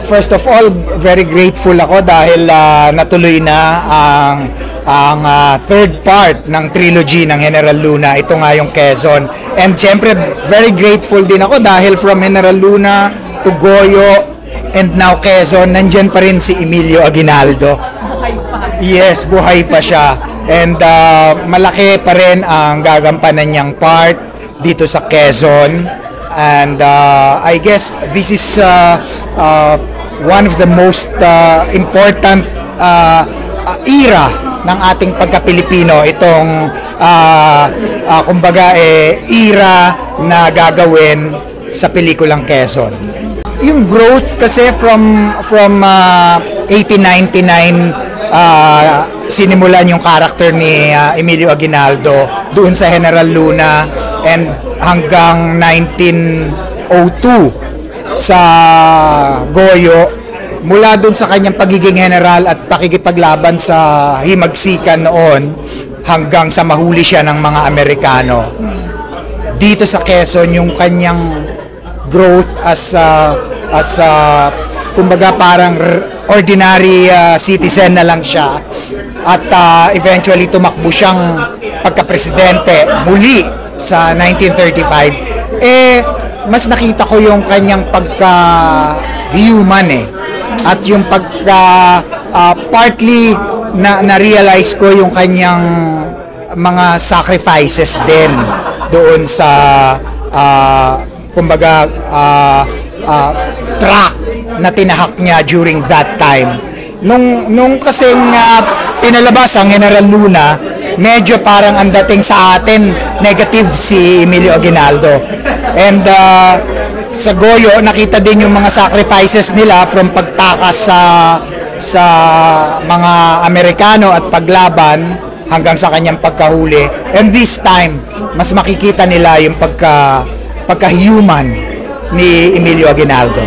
first of all, very grateful ako dahil natuloy na ang third part ng trilogy ng General Luna. Ito nga yung Quezon. And siyempre, very grateful din ako dahil from General Luna to Goyo and now Quezon, nandyan pa rin si Emilio Aguinaldo. Yes, buhay pa siya. And malaki pa rin ang gagampanan niyang part dito sa Quezon. And I guess this is one of the most important era ng ating pagka-Pilipino. Itong kumbaga era na gagawin sa pelikulang Quezon. Yung growth kasi from 1899 sinimulan yung character ni Emilio Aguinaldo doon sa General Luna and hanggang 1902 sa Goyo, mula doon sa kanyang pagiging general at pakikipaglaban sa himagsikan noon hanggang sa mahuli siya ng mga Amerikano. Dito sa Quezon yung kanyang growth as kumbaga parang ordinary citizen na lang siya at eventually tumakbo siyang pagka-presidente muli sa 1935. Mas nakita ko yung kanyang pagka-human at yung partly na-realize ko yung kanyang mga sacrifices din doon sa kumbaga track na tinahak niya during that time. Nung kasing pinalabas ang General Luna, medyo parang ang dating sa atin negative si Emilio Aguinaldo. And sa Goyo, nakita din yung mga sacrifices nila from pagtakas sa mga Amerikano at paglaban hanggang sa kanyang pagkahuli. And this time, mas makikita nila yung pagka-human ni Emilio Aguinaldo.